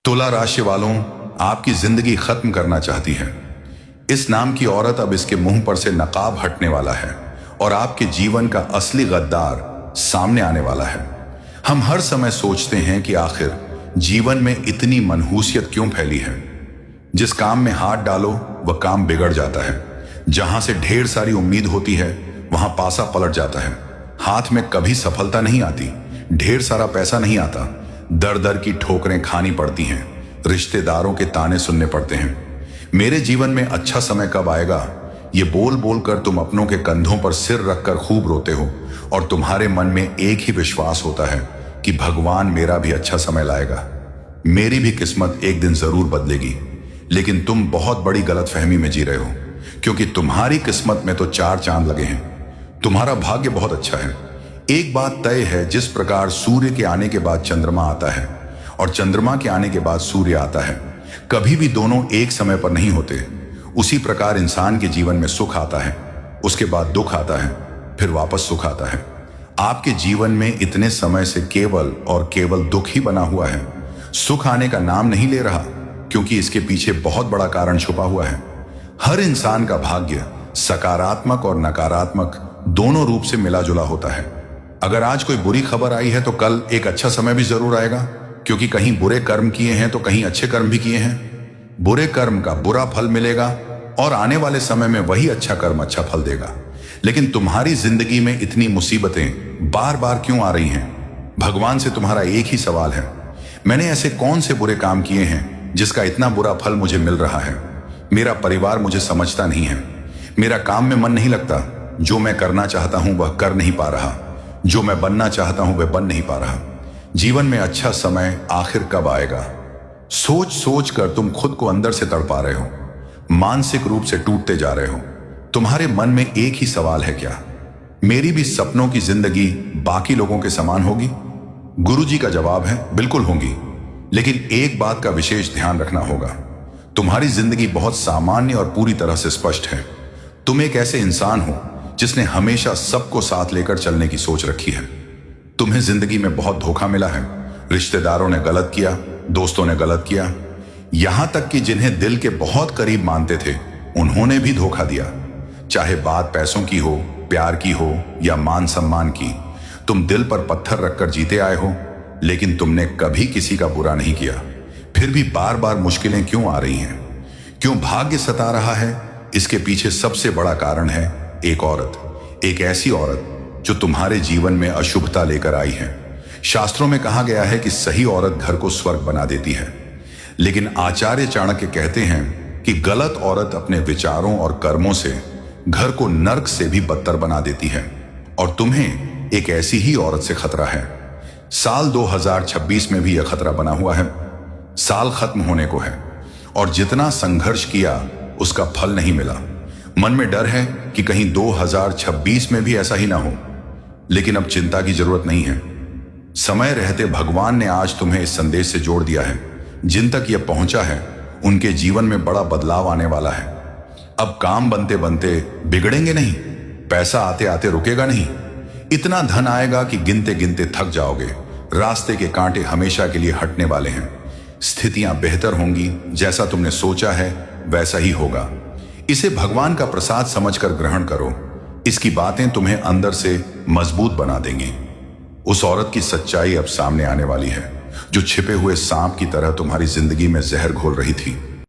तुला राशि वालों, आपकी जिंदगी खत्म करना चाहती है। इस नाम की औरत अब इसके मुंह पर से नकाब हटने वाला है और आपके जीवन का असली गद्दार सामने आने वाला है। हम हर समय सोचते हैं कि आखिर जीवन में इतनी मनहूसियत क्यों फैली है। जिस काम में हाथ डालो वह काम बिगड़ जाता है। जहां से ढेर सारी उम्मीद होती है वहां पासा पलट जाता है। हाथ में कभी सफलता नहीं आती, ढेर सारा पैसा नहीं आता, दर दर की ठोकरें खानी पड़ती हैं, रिश्तेदारों के ताने सुनने पड़ते हैं। मेरे जीवन में अच्छा समय कब आएगा, ये बोल बोल कर तुम अपनों के कंधों पर सिर रखकर खूब रोते हो और तुम्हारे मन में एक ही विश्वास होता है कि भगवान मेरा भी अच्छा समय लाएगा, मेरी भी किस्मत एक दिन जरूर बदलेगी। लेकिन तुम बहुत बड़ी गलतफहमी में जी रहे हो, क्योंकि तुम्हारी किस्मत में तो 4 चांद लगे हैं। तुम्हारा भाग्य बहुत अच्छा है। एक बात तय है, जिस प्रकार सूर्य के आने के बाद चंद्रमा आता है और चंद्रमा के आने के बाद सूर्य आता है, कभी भी दोनों एक समय पर नहीं होते, उसी प्रकार इंसान के जीवन में सुख आता है, उसके बाद दुख आता है, फिर वापस सुख आता है। आपके जीवन में इतने समय से केवल और केवल दुख ही बना हुआ है। सुख आने का नाम नहीं ले रहा, क्योंकि इसके पीछे बहुत बड़ा कारण छुपा हुआ है। हर इंसान का भाग्य सकारात्मक और नकारात्मक दोनों रूप से मिला जुला होता है। अगर आज कोई बुरी खबर आई है तो कल एक अच्छा समय भी जरूर आएगा, क्योंकि कहीं बुरे कर्म किए हैं तो कहीं अच्छे कर्म भी किए हैं। बुरे कर्म का बुरा फल मिलेगा और आने वाले समय में वही अच्छा कर्म अच्छा फल देगा। लेकिन तुम्हारी जिंदगी में इतनी मुसीबतें बार बार क्यों आ रही हैं? भगवान से तुम्हारा एक ही सवाल है, मैंने ऐसे कौन से बुरे काम किए हैं जिसका इतना बुरा फल मुझे मिल रहा है? मेरा परिवार मुझे समझता नहीं है, मेरा काम में मन नहीं लगता, जो मैं करना चाहता हूं वह कर नहीं पा रहा, जो मैं बनना चाहता हूं वह बन नहीं पा रहा। जीवन में अच्छा समय आखिर कब आएगा? सोच सोच कर तुम खुद को अंदर से तड़पा रहे हो, मानसिक रूप से टूटते जा रहे हो। तुम्हारे मन में एक ही सवाल है, क्या मेरी भी सपनों की जिंदगी बाकी लोगों के समान होगी? गुरुजी का जवाब है, बिल्कुल होगी। लेकिन एक बात का विशेष ध्यान रखना होगा, तुम्हारी जिंदगी बहुत सामान्य और पूरी तरह से स्पष्ट है। तुम एक ऐसे इंसान हो जिसने हमेशा सबको साथ लेकर चलने की सोच रखी है। तुम्हें जिंदगी में बहुत धोखा मिला है, रिश्तेदारों ने गलत किया, दोस्तों ने गलत किया, यहां तक कि जिन्हें दिल के बहुत करीब मानते थे उन्होंने भी धोखा दिया। चाहे बात पैसों की हो, प्यार की हो या मान सम्मान की, तुम दिल पर पत्थर रखकर जीते आए हो, लेकिन तुमने कभी किसी का बुरा नहीं किया। फिर भी बार बार मुश्किलें क्यों आ रही हैं? क्यों भाग्य सता रहा है? इसके पीछे सबसे बड़ा कारण है एक औरत, एक ऐसी औरत जो तुम्हारे जीवन में अशुभता लेकर आई है। शास्त्रों में कहा गया है कि सही औरत घर को स्वर्ग बना देती है, लेकिन आचार्य चाणक्य कहते हैं कि गलत औरत अपने विचारों और कर्मों से घर को नर्क से भी बदतर बना देती है। और तुम्हें एक ऐसी ही औरत से खतरा है। साल 2026 में भी यह खतरा बना हुआ है। साल खत्म होने को है और जितना संघर्ष किया उसका फल नहीं मिला। मन में डर है कि कहीं 2026 में भी ऐसा ही ना हो, लेकिन अब चिंता की जरूरत नहीं है। समय रहते भगवान ने आज तुम्हें इस संदेश से जोड़ दिया है। जिन तक यह पहुंचा है उनके जीवन में बड़ा बदलाव आने वाला है। अब काम बनते बनते बिगड़ेंगे नहीं, पैसा आते आते रुकेगा नहीं, इतना धन आएगा कि गिनते गिनते थक जाओगे। रास्ते के कांटे हमेशा के लिए हटने वाले हैं। स्थितियां बेहतर होंगी, जैसा तुमने सोचा है वैसा ही होगा। इसे भगवान का प्रसाद समझकर ग्रहण करो। इसकी बातें तुम्हें अंदर से मजबूत बना देंगी। उस औरत की सच्चाई अब सामने आने वाली है, जो छिपे हुए सांप की तरह तुम्हारी जिंदगी में जहर घोल रही थी।